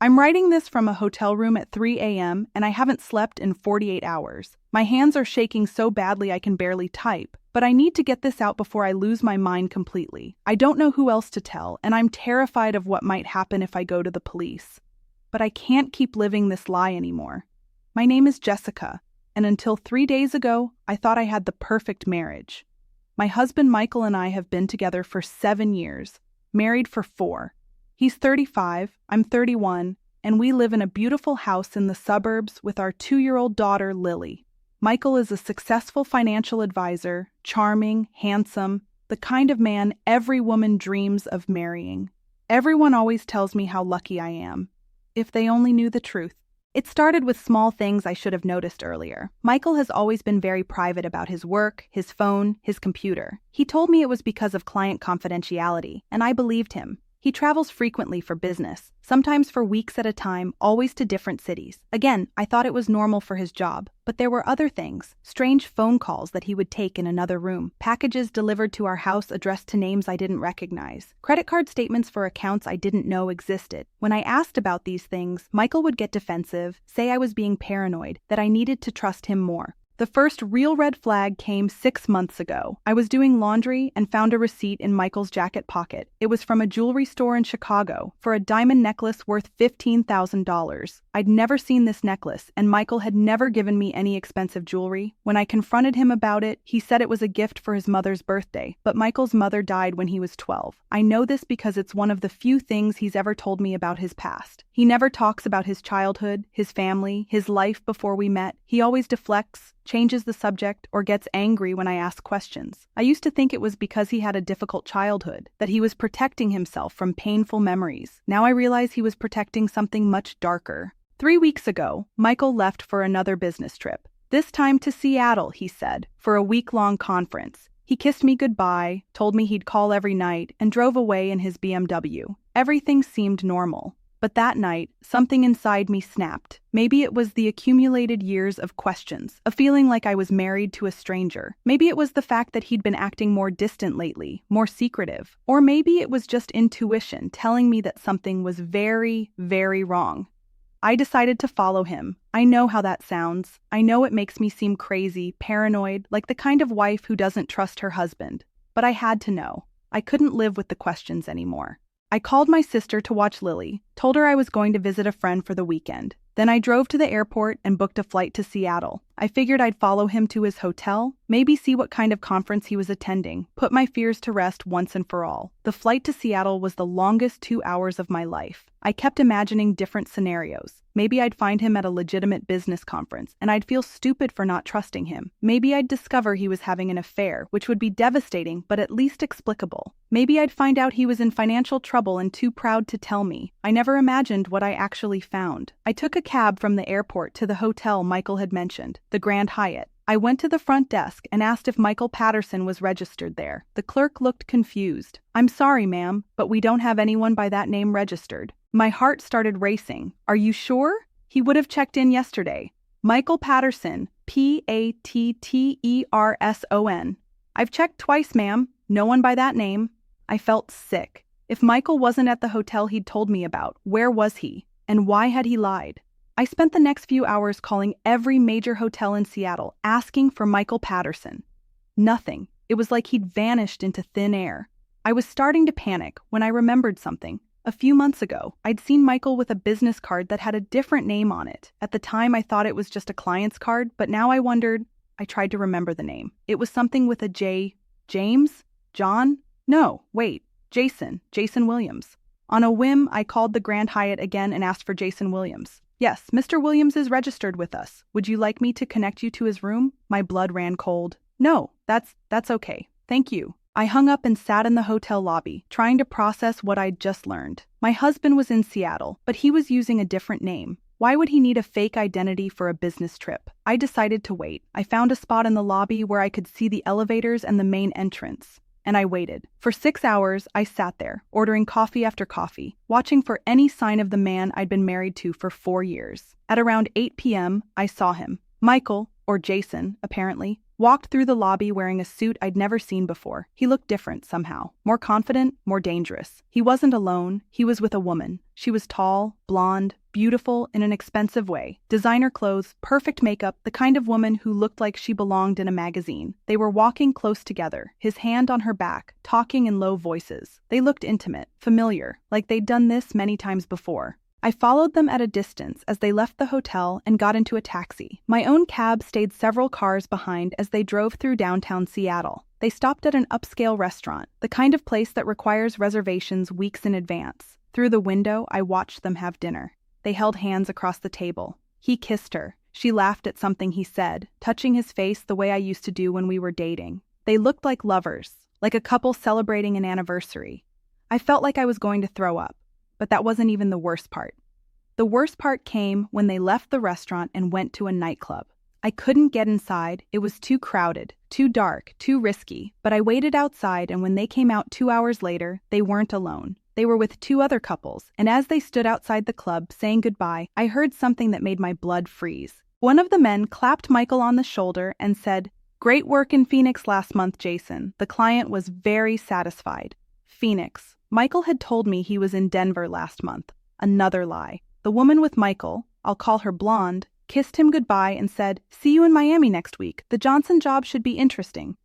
I'm writing this from a hotel room at 3 a.m. and I haven't slept in 48 hours. My hands are shaking so badly I can barely type, but I need to get this out before I lose my mind completely. I don't know who else to tell, and I'm terrified of what might happen if I go to the police. But I can't keep living this lie anymore. My name is Jessica, and until 3 days ago, I thought I had the perfect marriage. My husband Michael and I have been together for 7 years, married for 4. He's 35, I'm 31, and we live in a beautiful house in the suburbs with our 2-year-old daughter, Lily. Michael is a successful financial advisor, charming, handsome, the kind of man every woman dreams of marrying. Everyone always tells me how lucky I am. If they only knew the truth. It started with small things I should have noticed earlier. Michael has always been very private about his work, his phone, his computer. He told me it was because of client confidentiality, and I believed him. He travels frequently for business, sometimes for weeks at a time, always to different cities. Again, I thought it was normal for his job, but there were other things. Strange phone calls that he would take in another room, packages delivered to our house addressed to names I didn't recognize, credit card statements for accounts I didn't know existed. When I asked about these things, Michael would get defensive, say I was being paranoid, that I needed to trust him more. The first real red flag came 6 months ago. I was doing laundry and found a receipt in Michael's jacket pocket. It was from a jewelry store in Chicago for a diamond necklace worth $15,000. I'd never seen this necklace, and Michael had never given me any expensive jewelry. When I confronted him about it, he said it was a gift for his mother's birthday, but Michael's mother died when he was 12. I know this because it's one of the few things he's ever told me about his past. He never talks about his childhood, his family, his life before we met. He always deflects, changes the subject, or gets angry when I ask questions. I used to think it was because he had a difficult childhood, that he was protecting himself from painful memories. Now I realize he was protecting something much darker. 3 weeks ago, Michael left for another business trip. This time to Seattle, he said, for a week-long conference. He kissed me goodbye, told me he'd call every night, and drove away in his BMW. Everything seemed normal. But that night, something inside me snapped. Maybe it was the accumulated years of questions, a feeling like I was married to a stranger. Maybe it was the fact that he'd been acting more distant lately, more secretive. Or maybe it was just intuition telling me that something was very, very wrong. I decided to follow him. I know how that sounds. I know it makes me seem crazy, paranoid, like the kind of wife who doesn't trust her husband. But I had to know. I couldn't live with the questions anymore. I called my sister to watch Lily, told her I was going to visit a friend for the weekend. Then I drove to the airport and booked a flight to Seattle. I figured I'd follow him to his hotel, maybe see what kind of conference he was attending, put my fears to rest once and for all. The flight to Seattle was the longest 2 hours of my life. I kept imagining different scenarios. Maybe I'd find him at a legitimate business conference, and I'd feel stupid for not trusting him. Maybe I'd discover he was having an affair, which would be devastating, but at least explicable. Maybe I'd find out he was in financial trouble and too proud to tell me. I never imagined what I actually found. I took a cab from the airport to the hotel Michael had mentioned, the Grand Hyatt. I went to the front desk and asked if Michael Patterson was registered there. The clerk looked confused. "I'm sorry, ma'am, but we don't have anyone by that name registered." My heart started racing. "Are you sure? He would have checked in yesterday. Michael Patterson, Patterson. I've checked twice, ma'am. No one by that name." I felt sick. If Michael wasn't at the hotel he'd told me about, where was he? And why had he lied? I spent the next few hours calling every major hotel in Seattle, asking for Michael Patterson. Nothing. It was like he'd vanished into thin air. I was starting to panic when I remembered something. A few months ago, I'd seen Michael with a business card that had a different name on it. At the time, I thought it was just a client's card, but now I wondered. I tried to remember the name. It was something with a J. James? John? No, wait. Jason Williams. On a whim, I called the Grand Hyatt again and asked for Jason Williams. "Yes, Mr. Williams is registered with us. Would you like me to connect you to his room?" My blood ran cold. "No, that's okay. Thank you." I hung up and sat in the hotel lobby, trying to process what I'd just learned. My husband was in Seattle, but he was using a different name. Why would he need a fake identity for a business trip? I decided to wait. I found a spot in the lobby where I could see the elevators and the main entrance. And I waited. For 6 hours, I sat there, ordering coffee after coffee, watching for any sign of the man I'd been married to for 4 years. At around 8 p.m., I saw him. Michael, or Jason, apparently, walked through the lobby wearing a suit I'd never seen before. He looked different somehow. More confident, more dangerous. He wasn't alone, he was with a woman. She was tall, blonde, beautiful in an expensive way. Designer clothes, perfect makeup, the kind of woman who looked like she belonged in a magazine. They were walking close together, his hand on her back, talking in low voices. They looked intimate, familiar, like they'd done this many times before. I followed them at a distance as they left the hotel and got into a taxi. My own cab stayed several cars behind as they drove through downtown Seattle. They stopped at an upscale restaurant, the kind of place that requires reservations weeks in advance. Through the window, I watched them have dinner. They held hands across the table. He kissed her. She laughed at something he said, touching his face the way I used to do when we were dating. They looked like lovers, like a couple celebrating an anniversary. I felt like I was going to throw up. But that wasn't even the worst part. The worst part came when they left the restaurant and went to a nightclub. I couldn't get inside, it was too crowded, too dark, too risky, but I waited outside and when they came out 2 hours later, they weren't alone. They were with 2 other couples, and as they stood outside the club saying goodbye, I heard something that made my blood freeze. One of the men clapped Michael on the shoulder and said, "Great work in Phoenix last month, Jason." The client was very satisfied. Phoenix. Michael had told me he was in Denver last month. Another lie. The woman with Michael, I'll call her Blonde, kissed him goodbye and said, "See you in Miami next week. The Johnson job should be interesting."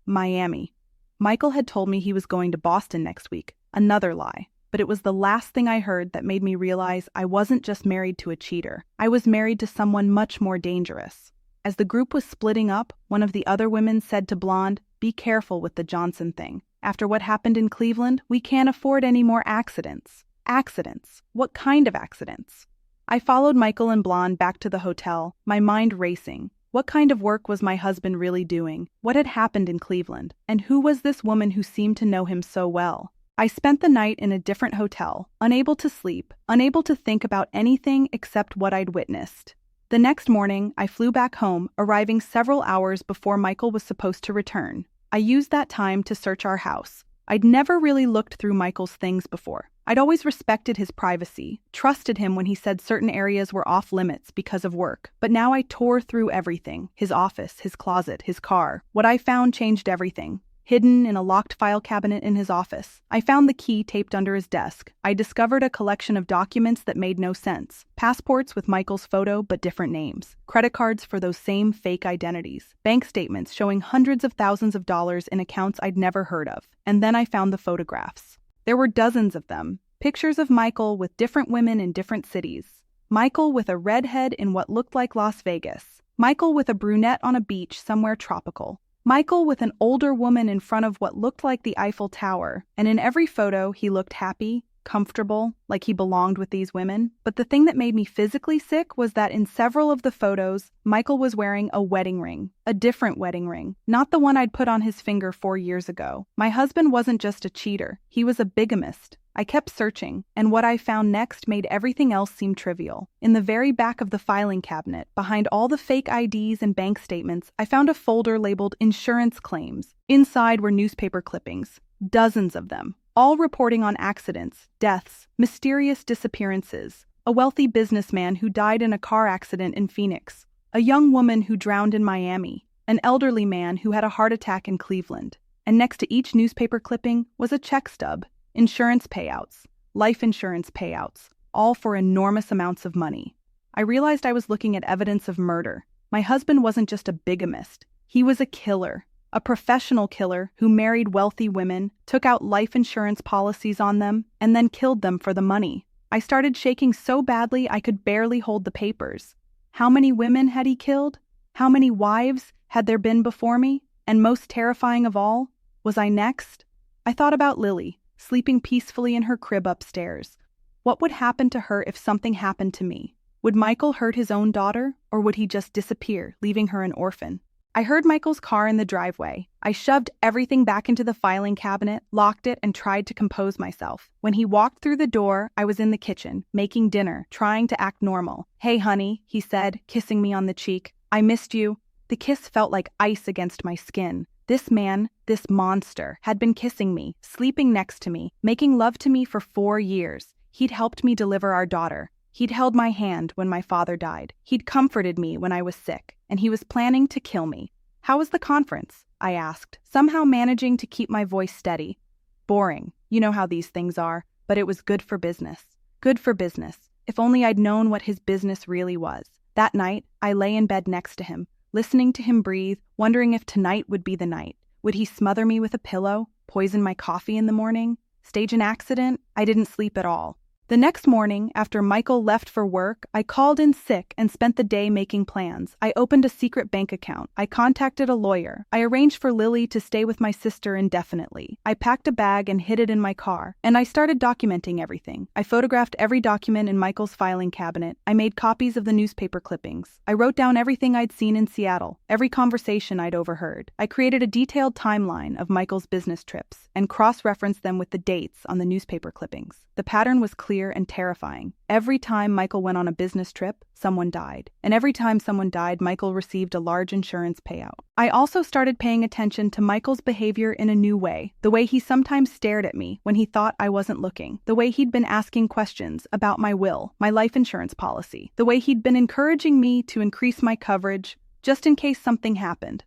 Miami. Michael had told me he was going to Boston next week. Another lie. But it was the last thing I heard that made me realize I wasn't just married to a cheater. I was married to someone much more dangerous. As the group was splitting up, one of the other women said to Blonde, "Be careful with the Johnson thing. After what happened in Cleveland, we can't afford any more accidents." Accidents? What kind of accidents? I followed Michael and Blonde back to the hotel, my mind racing. What kind of work was my husband really doing? What had happened in Cleveland? And who was this woman who seemed to know him so well? I spent the night in a different hotel, unable to sleep, unable to think about anything except what I'd witnessed. The next morning, I flew back home, arriving several hours before Michael was supposed to return. I used that time to search our house. I'd never really looked through Michael's things before. I'd always respected his privacy, trusted him when he said certain areas were off limits because of work. But now I tore through everything. His office, his closet, his car. What I found changed everything. Hidden in a locked file cabinet in his office, I found the key taped under his desk. I discovered a collection of documents that made no sense. Passports with Michael's photo but different names. Credit cards for those same fake identities. Bank statements showing hundreds of thousands of dollars in accounts I'd never heard of. And then I found the photographs. There were dozens of them. Pictures of Michael with different women in different cities. Michael with a redhead in what looked like Las Vegas. Michael with a brunette on a beach somewhere tropical. Michael with an older woman in front of what looked like the Eiffel Tower, and in every photo he looked happy, comfortable, like he belonged with these women. But the thing that made me physically sick was that in several of the photos, Michael was wearing a wedding ring, a different wedding ring, not the one I'd put on his finger 4 years ago. My husband wasn't just a cheater, he was a bigamist. I kept searching, and what I found next made everything else seem trivial. In the very back of the filing cabinet, behind all the fake IDs and bank statements, I found a folder labeled Insurance Claims. Inside were newspaper clippings, dozens of them, all reporting on accidents, deaths, mysterious disappearances, a wealthy businessman who died in a car accident in Phoenix, a young woman who drowned in Miami, an elderly man who had a heart attack in Cleveland. And next to each newspaper clipping was a check stub. Insurance payouts, life insurance payouts, all for enormous amounts of money. I realized I was looking at evidence of murder. My husband wasn't just a bigamist. He was a killer, a professional killer who married wealthy women, took out life insurance policies on them, and then killed them for the money. I started shaking so badly I could barely hold the papers. How many women had he killed? How many wives had there been before me? And most terrifying of all, was I next? I thought about Lily, sleeping peacefully in her crib upstairs. What would happen to her if something happened to me? Would Michael hurt his own daughter, or would he just disappear, leaving her an orphan? I heard Michael's car in the driveway. I shoved everything back into the filing cabinet, locked it, and tried to compose myself. When he walked through the door, I was in the kitchen, making dinner, trying to act normal. "Hey, honey," he said, kissing me on the cheek. "I missed you." The kiss felt like ice against my skin. This man, this monster, had been kissing me, sleeping next to me, making love to me for 4 years. He'd helped me deliver our daughter. He'd held my hand when my father died. He'd comforted me when I was sick, and he was planning to kill me. "How was the conference?" I asked, somehow managing to keep my voice steady. "Boring. You know how these things are, but it was good for business." Good for business. If only I'd known what his business really was. That night, I lay in bed next to him, listening to him breathe, wondering if tonight would be the night. Would he smother me with a pillow, poison my coffee in the morning, stage an accident? I didn't sleep at all. The next morning, after Michael left for work, I called in sick and spent the day making plans. I opened a secret bank account. I contacted a lawyer. I arranged for Lily to stay with my sister indefinitely. I packed a bag and hid it in my car. And I started documenting everything. I photographed every document in Michael's filing cabinet. I made copies of the newspaper clippings. I wrote down everything I'd seen in Seattle, every conversation I'd overheard. I created a detailed timeline of Michael's business trips and cross-referenced them with the dates on the newspaper clippings. The pattern was clear and terrifying. Every time Michael went on a business trip, someone died. And every time someone died, Michael received a large insurance payout. I also started paying attention to Michael's behavior in a new way. The way he sometimes stared at me when he thought I wasn't looking. The way he'd been asking questions about my will, my life insurance policy. The way he'd been encouraging me to increase my coverage just in case something happened.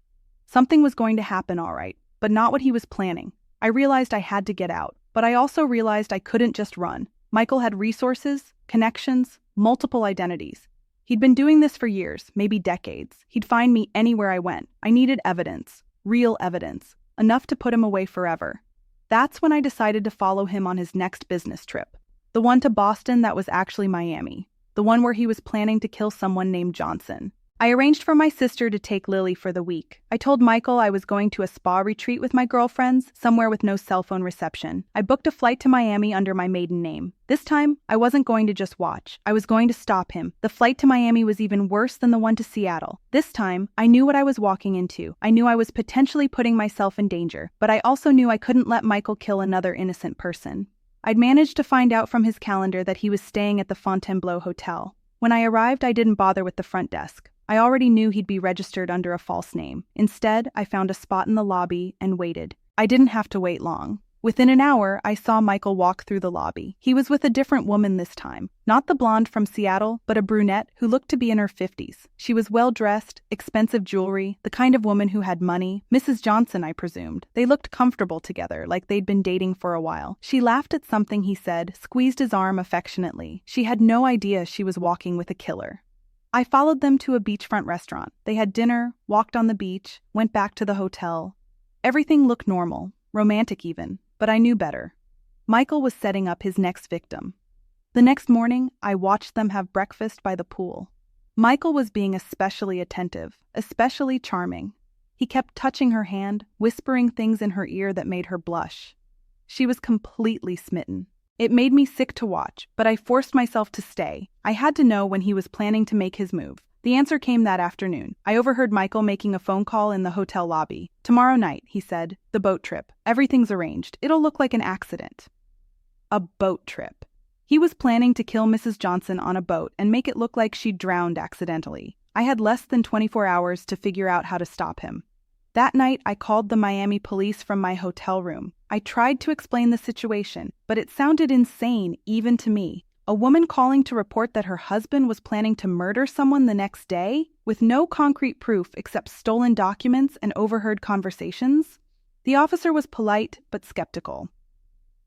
Something was going to happen, all right, but not what he was planning. I realized I had to get out, but I also realized I couldn't just run. Michael had resources, connections, multiple identities. He'd been doing this for years, maybe decades. He'd find me anywhere I went. I needed evidence, real evidence, enough to put him away forever. That's when I decided to follow him on his next business trip. The one to Boston that was actually Miami. The one where he was planning to kill someone named Johnson. I arranged for my sister to take Lily for the week. I told Michael I was going to a spa retreat with my girlfriends, somewhere with no cell phone reception. I booked a flight to Miami under my maiden name. This time, I wasn't going to just watch. I was going to stop him. The flight to Miami was even worse than the one to Seattle. This time, I knew what I was walking into. I knew I was potentially putting myself in danger, but I also knew I couldn't let Michael kill another innocent person. I'd managed to find out from his calendar that he was staying at the Fontainebleau Hotel. When I arrived, I didn't bother with the front desk. I already knew he'd be registered under a false name. Instead, I found a spot in the lobby and waited. I didn't have to wait long. Within an hour, I saw Michael walk through the lobby. He was with a different woman this time. Not the blonde from Seattle, but a brunette who looked to be in her 50s. She was well-dressed, expensive jewelry, the kind of woman who had money. Mrs. Johnson, I presumed. They looked comfortable together, like they'd been dating for a while. She laughed at something he said, squeezed his arm affectionately. She had no idea she was walking with a killer. I followed them to a beachfront restaurant. They had dinner, walked on the beach, went back to the hotel. Everything looked normal, romantic even, but I knew better. Michael was setting up his next victim. The next morning, I watched them have breakfast by the pool. Michael was being especially attentive, especially charming. He kept touching her hand, whispering things in her ear that made her blush. She was completely smitten. It made me sick to watch, but I forced myself to stay. I had to know when he was planning to make his move. The answer came that afternoon. I overheard Michael making a phone call in the hotel lobby. "Tomorrow night," he said. "The boat trip. Everything's arranged. It'll look like an accident." A boat trip. He was planning to kill Mrs. Johnson on a boat and make it look like she drowned accidentally. I had less than 24 hours to figure out how to stop him. That night, I called the Miami police from my hotel room. I tried to explain the situation, but it sounded insane even to me. A woman calling to report that her husband was planning to murder someone the next day, with no concrete proof except stolen documents and overheard conversations? The officer was polite but skeptical.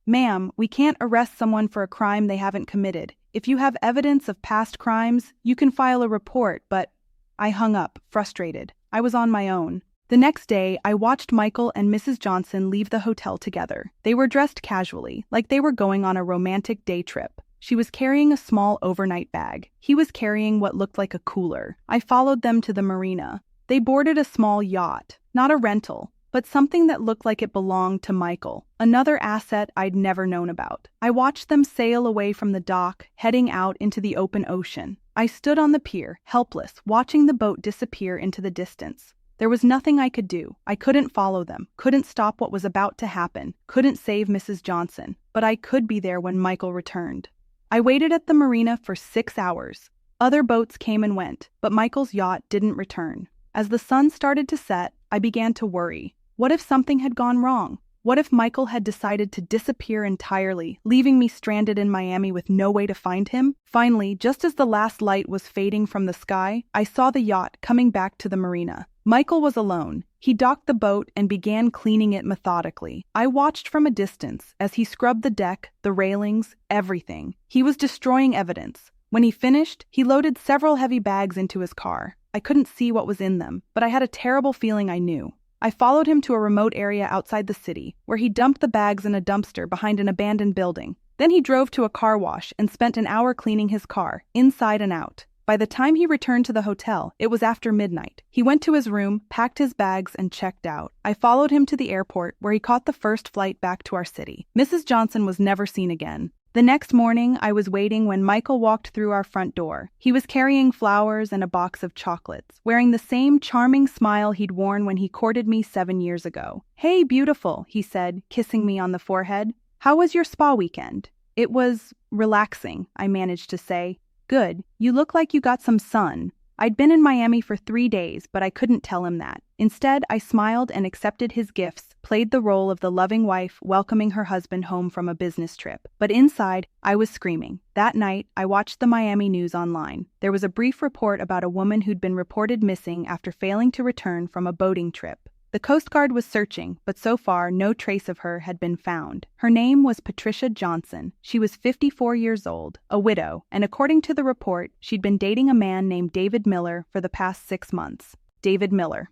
"Ma'am, we can't arrest someone for a crime they haven't committed. If you have evidence of past crimes, you can file a report, but..." I hung up, frustrated. I was on my own. The next day, I watched Michael and Mrs. Johnson leave the hotel together. They were dressed casually, like they were going on a romantic day trip. She was carrying a small overnight bag. He was carrying what looked like a cooler. I followed them to the marina. They boarded a small yacht, not a rental, but something that looked like it belonged to Michael, another asset I'd never known about. I watched them sail away from the dock, heading out into the open ocean. I stood on the pier, helpless, watching the boat disappear into the distance. There was nothing I could do. I couldn't follow them, couldn't stop what was about to happen, couldn't save Mrs. Johnson, but I could be there when Michael returned. I waited at the marina for 6 hours. Other boats came and went, but Michael's yacht didn't return. As the sun started to set, I began to worry. What if something had gone wrong? What if Michael had decided to disappear entirely, leaving me stranded in Miami with no way to find him? Finally, just as the last light was fading from the sky, I saw the yacht coming back to the marina. Michael was alone. He docked the boat and began cleaning it methodically. I watched from a distance as he scrubbed the deck, the railings, everything. He was destroying evidence. When he finished, he loaded several heavy bags into his car. I couldn't see what was in them, but I had a terrible feeling I knew. I followed him to a remote area outside the city, where he dumped the bags in a dumpster behind an abandoned building. Then he drove to a car wash and spent an hour cleaning his car, inside and out. By the time he returned to the hotel, it was after midnight. He went to his room, packed his bags, and checked out. I followed him to the airport, where he caught the first flight back to our city. Mrs. Johnson was never seen again. The next morning, I was waiting when Michael walked through our front door. He was carrying flowers and a box of chocolates, wearing the same charming smile he'd worn when he courted me 7 years ago. "Hey, beautiful," he said, kissing me on the forehead. "How was your spa weekend?" "It was relaxing," I managed to say. "Good. You look like you got some sun." I'd been in Miami for 3 days, but I couldn't tell him that. Instead, I smiled and accepted his gifts, played the role of the loving wife welcoming her husband home from a business trip. But inside, I was screaming. That night, I watched the Miami news online. There was a brief report about a woman who'd been reported missing after failing to return from a boating trip. The Coast Guard was searching, but so far no trace of her had been found. Her name was Patricia Johnson. She was 54 years old, a widow, and according to the report, she'd been dating a man named David Miller for the past 6 months. David Miller.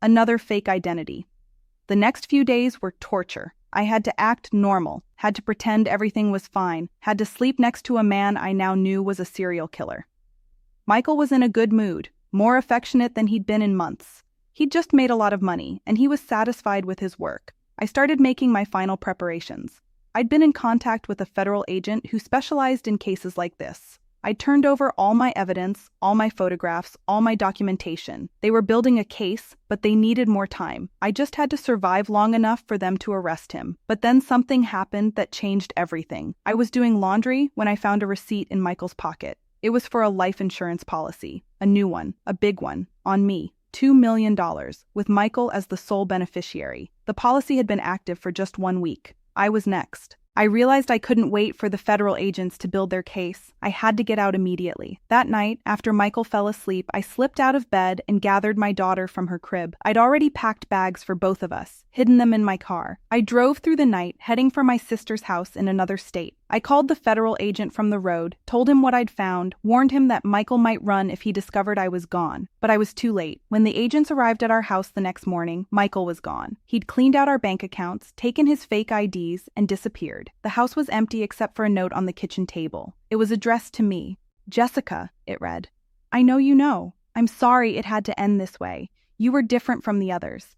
Another fake identity. The next few days were torture. I had to act normal, had to pretend everything was fine, had to sleep next to a man I now knew was a serial killer. Michael was in a good mood, more affectionate than he'd been in months. He'd just made a lot of money, and he was satisfied with his work. I started making my final preparations. I'd been in contact with a federal agent who specialized in cases like this. I'd turned over all my evidence, all my photographs, all my documentation. They were building a case, but they needed more time. I just had to survive long enough for them to arrest him. But then something happened that changed everything. I was doing laundry when I found a receipt in Michael's pocket. It was for a life insurance policy, a new one, a big one, on me. $2 million, with Michael as the sole beneficiary. The policy had been active for just 1 week. I was next. I realized I couldn't wait for the federal agents to build their case. I had to get out immediately. That night, after Michael fell asleep, I slipped out of bed and gathered my daughter from her crib. I'd already packed bags for both of us, hidden them in my car. I drove through the night, heading for my sister's house in another state. I called the federal agent from the road, told him what I'd found, warned him that Michael might run if he discovered I was gone. But I was too late. When the agents arrived at our house the next morning, Michael was gone. He'd cleaned out our bank accounts, taken his fake IDs, and disappeared. The house was empty except for a note on the kitchen table. It was addressed to me. "Jessica," it read. "I know you know. I'm sorry it had to end this way. You were different from the others.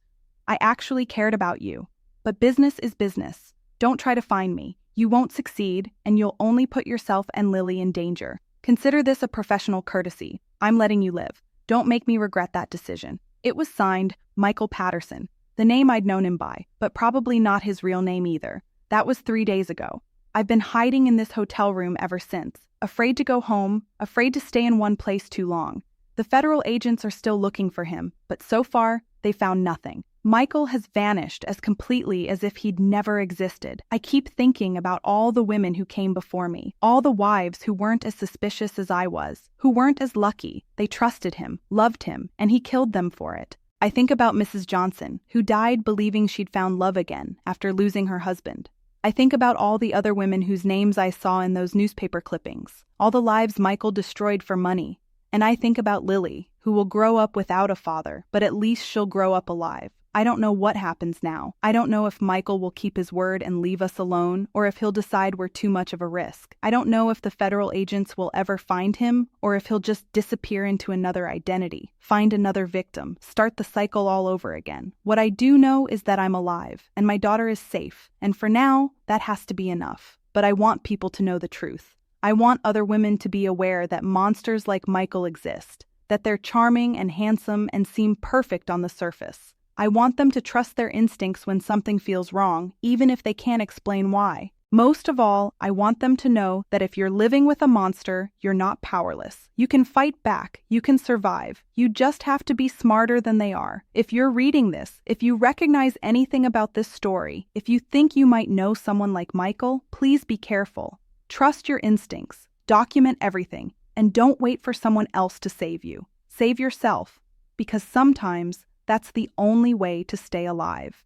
I actually cared about you. But business is business. Don't try to find me. You won't succeed, and you'll only put yourself and Lily in danger. Consider this a professional courtesy. I'm letting you live. Don't make me regret that decision." It was signed, Michael Patterson, the name I'd known him by, but probably not his real name either. That was 3 days ago. I've been hiding in this hotel room ever since, afraid to go home, afraid to stay in one place too long. The federal agents are still looking for him, but so far, they found nothing. Michael has vanished as completely as if he'd never existed. I keep thinking about all the women who came before me, all the wives who weren't as suspicious as I was, who weren't as lucky. They trusted him, loved him, and he killed them for it. I think about Mrs. Johnson, who died believing she'd found love again after losing her husband. I think about all the other women whose names I saw in those newspaper clippings, all the lives Michael destroyed for money. And I think about Lily, who will grow up without a father, but at least she'll grow up alive. I don't know what happens now. I don't know if Michael will keep his word and leave us alone, or if he'll decide we're too much of a risk. I don't know if the federal agents will ever find him, or if he'll just disappear into another identity, find another victim, start the cycle all over again. What I do know is that I'm alive, and my daughter is safe, and for now, that has to be enough. But I want people to know the truth. I want other women to be aware that monsters like Michael exist, that they're charming and handsome and seem perfect on the surface. I want them to trust their instincts when something feels wrong, even if they can't explain why. Most of all, I want them to know that if you're living with a monster, you're not powerless. You can fight back. You can survive. You just have to be smarter than they are. If you're reading this, if you recognize anything about this story, if you think you might know someone like Michael, please be careful. Trust your instincts. Document everything. And don't wait for someone else to save you. Save yourself. Because sometimes That's the only way to stay alive.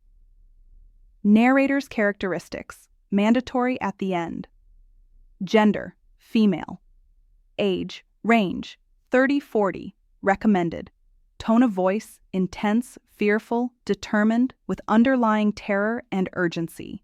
Narrator's characteristics, mandatory at the end. Gender, female. Age, range, 30-40, recommended. Tone of voice, intense, fearful, determined, with underlying terror and urgency.